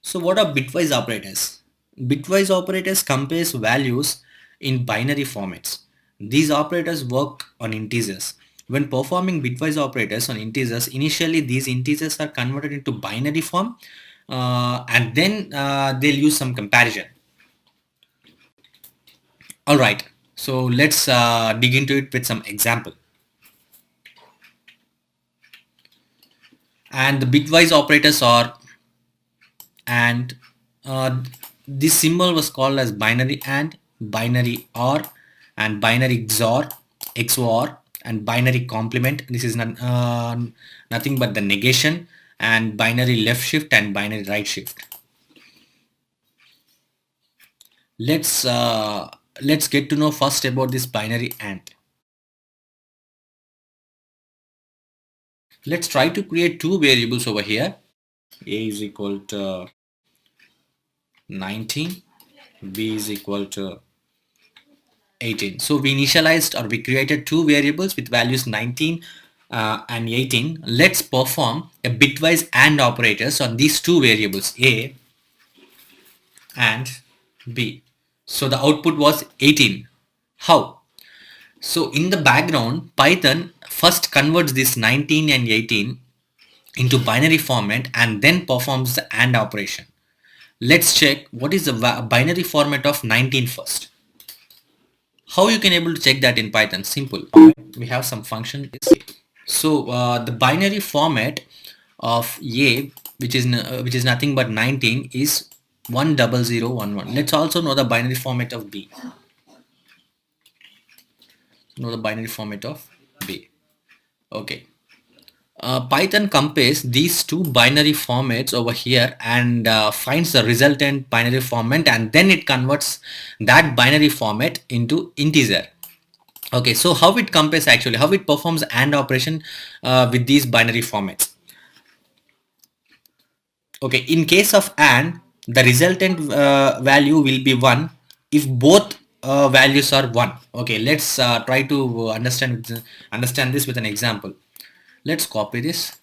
So what are bitwise operators? Bitwise operators compares values in binary formats. These operators work on integers. When performing bitwise operators on integers, initially these integers are converted into binary form and then they'll use some comparison. Alright, so let's dig into it with some example. And the bitwise operators are and this symbol was called as binary and binary or and binary XOR and binary complement. This is nothing but the negation and binary left shift and binary right shift. let's uh, let's get to know first about this binary and. Let's try to create two variables over here. A is equal to 19, B is equal to 18. So we initialized or we created two variables with values 19 and 18. Let's perform a bitwise AND operators on these two variables A and B. So the output was 18. How? So in the background, Python first converts this 19 and 18 into binary format and then performs the AND operation. Let's check what is the binary format of 19 first. How you can able to check that in Python? Simple. We have some function. So the binary format of A, which is nothing but 19, is 10011. Let's also know the binary format of B. Know the binary format of B. Okay. Python compares these two binary formats over here and finds the resultant binary format, and then it converts that binary format into integer. Okay, so how it compares, actually how it performs AND operation with these binary formats. Okay, in case of AND, the resultant value will be 1 if both values are 1. Okay, let's try to understand this with an example. Let's copy this.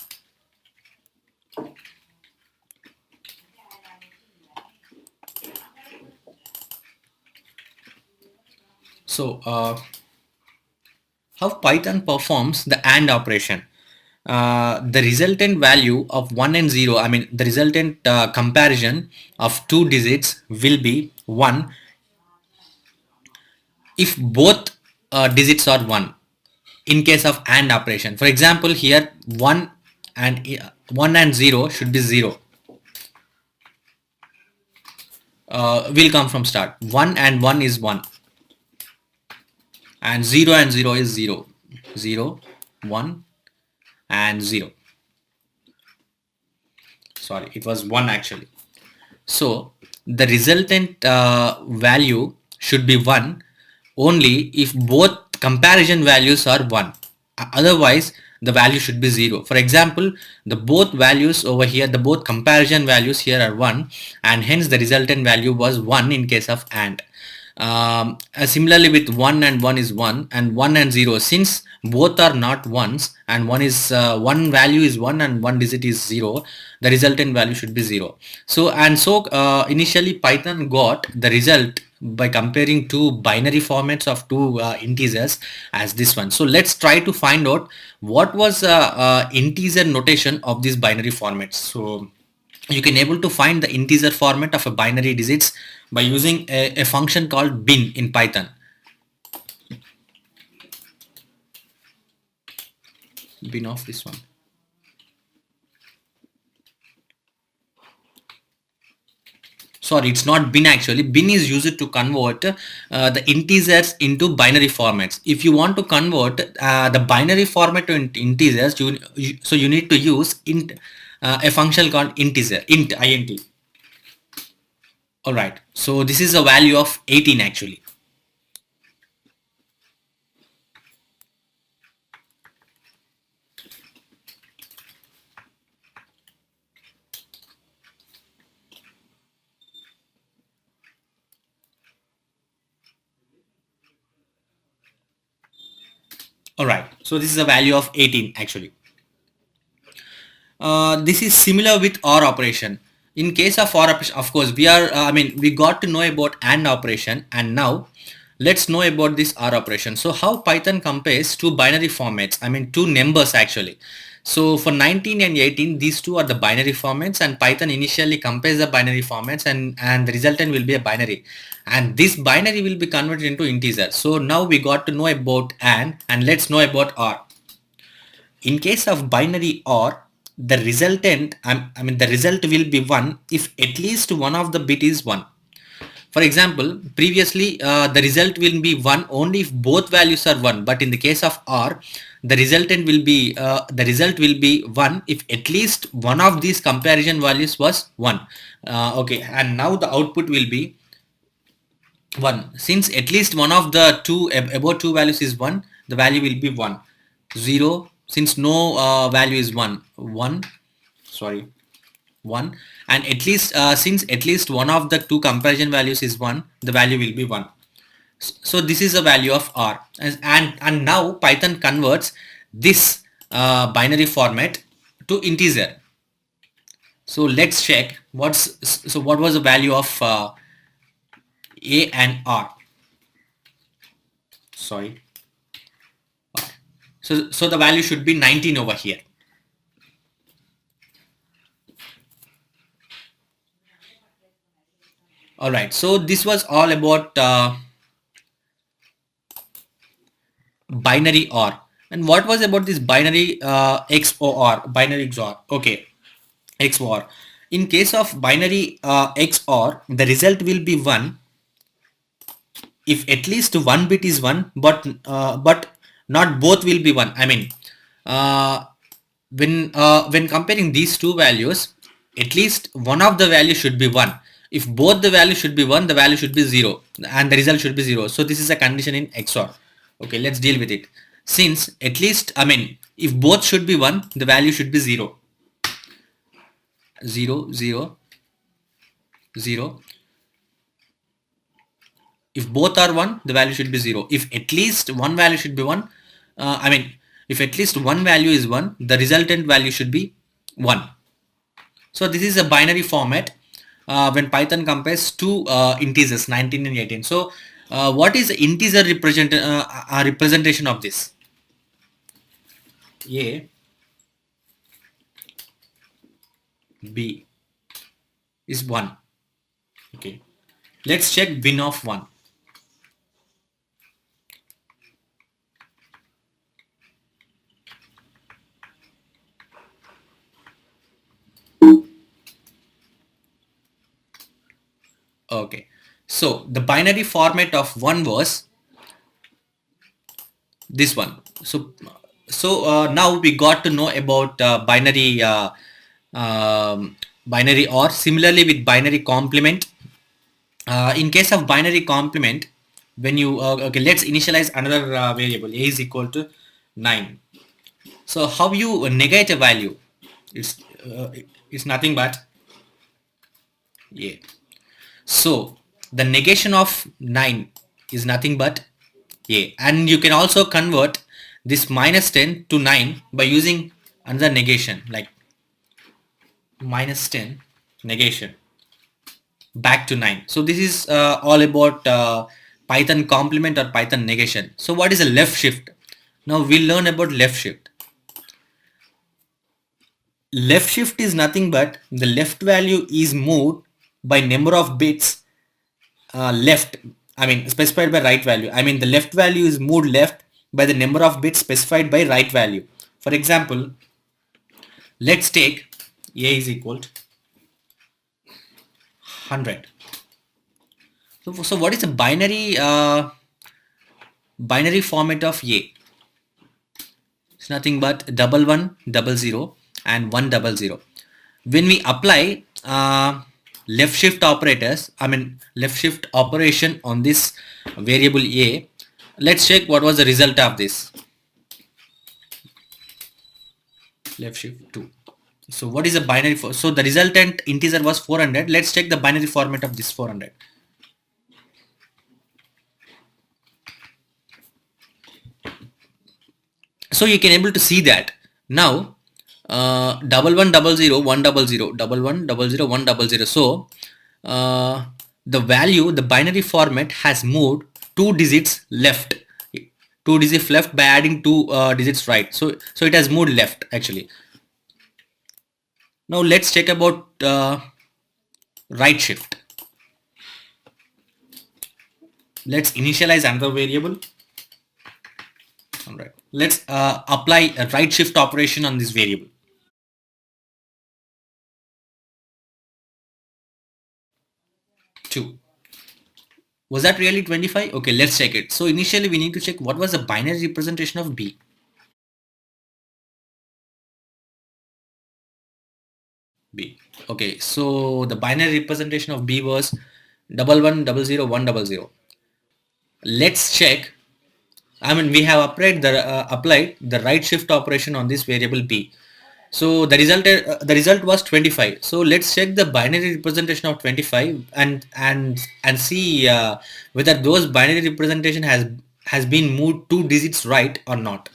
So how Python performs the AND operation. The resultant value of 1 and 0, I mean the resultant comparison of two digits will be 1 if both digits are 1 in case of AND operation. For example, here 1 and 0 should be 0. Will come from start. 1 and 1 is 1 and 0 and 0 is 0. 0, 1 and 0. Sorry, it was 1 actually. So the resultant value should be 1 only if both comparison values are 1. Otherwise the value should be 0. For example, the both values over here, the both comparison values here are 1, and hence the resultant value was 1 in case of AND. Similarly with 1 and 1 is 1 and 1 and 0, since both are not ones and one value is 1 and one digit is 0, the resultant value should be 0. So initially Python got the result by comparing two binary formats of two integers as this one. So let's try to find out what was integer notation of these binary formats. So you can able to find the integer format of a binary digits by using a function called bin in Python. Bin of this one. Sorry, it's not bin actually. Bin is used to convert the integers into binary formats. If you want to convert the binary format to integers, so you need to use a function called integer, int. All right. So this is a value of 18 actually. All right. So this is a value of 18 actually. This is similar with OR operation. In case of OR operation, of course, we are, we got to know about AND operation, and now let's know about this OR operation. So how Python compares two binary formats, two numbers actually. So for 19 and 18, these two are the binary formats, and Python initially compares the binary formats, and the resultant will be a binary. And this binary will be converted into integer. So now we got to know about and let's know about OR. In case of binary OR, the resultant, the result will be 1 if at least one of the bit is 1. For example, previously the result will be 1 only if both values are 1, but in the case of OR, the resultant will be the result will be 1 if at least one of these comparison values was 1. Okay, and now the output will be 1. Since at least one of the about two values is 1, the value will be 1. 0, since no value is 1, 1, sorry, 1, and at least since at least one of the two comparison values is 1, the value will be 1. So this is the value of R, and now Python converts this binary format to integer. So let's check what was the value of A and R. Sorry. So the value should be 19 over here. All right. So this was all about binary OR. And what was about this binary XOR, binary XOR? Okay, XOR. In case of binary XOR, the result will be 1 if at least one bit is 1, but not both will be 1. Uh, when comparing these two values, at least one of the values should be 1. If both the values should be 1, the value should be 0 and the result should be 0. So this is a condition in XOR. Okay, let's deal with it. Since at least, if both should be 1, the value should be 0. 0, 0, 0. If both are 1, the value should be 0. If at least one value should be 1, if at least one value is 1, the resultant value should be 1. So this is a binary format when Python compares two integers 19 and 18. So what is the integer representation of this? A, B is 1. Okay. Let's check bin of 1. Okay. So the binary format of 1 was this one. So now we got to know about binary OR. Similarly with binary complement, in case of binary complement, when you okay, let's initialize another variable. A is equal to 9. So how you negate a value? It's it's nothing but A. So the negation of 9 is nothing but A, and you can also convert this minus 10 to 9 by using another negation, like minus 10 negation back to 9. So this is all about Python complement or Python negation. So what is a left shift? Now we'll learn about left shift. Left shift is nothing but the left value is moved by number of bits left, specified by right value. The left value is moved left by the number of bits specified by right value. For example, let's take A is equal to 100. So what is the binary format of A? It's nothing but 1100 and 100. When we apply left shift operators, left shift operation on this variable A, let's check what was the result of this. Left shift 2. So what is the binary for? So the resultant integer was 400. Let's check the binary format of this 400. So you can able to see that now double one double zero one double zero double one double zero one double zero. So the value, the binary format has moved two digits left, two digits left by adding two digits right. So it has moved left actually. Now let's check about right shift. Let's initialize another variable. All right, let's apply a right shift operation on this variable. 2. Was that really 25? Okay, let's check it. So initially we need to check what was the binary representation of B. B. Okay, so the binary representation of B was double one double zero one double zero. Let's check. I mean, we have applied the right shift operation on this variable B. So the result was 25. So let's check the binary representation of 25 and see whether those binary representation has been moved two digits right or not.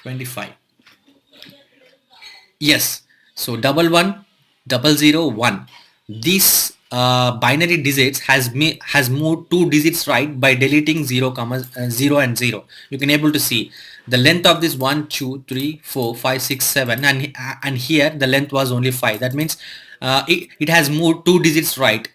25. Yes. So double one, double zero, one. This binary digits has moved two digits right by deleting 0, 0 and 0. You can able to see the length of this 1, 2, 3, 4, 5, 6, 7, and here the length was only 5. That means it has moved two digits right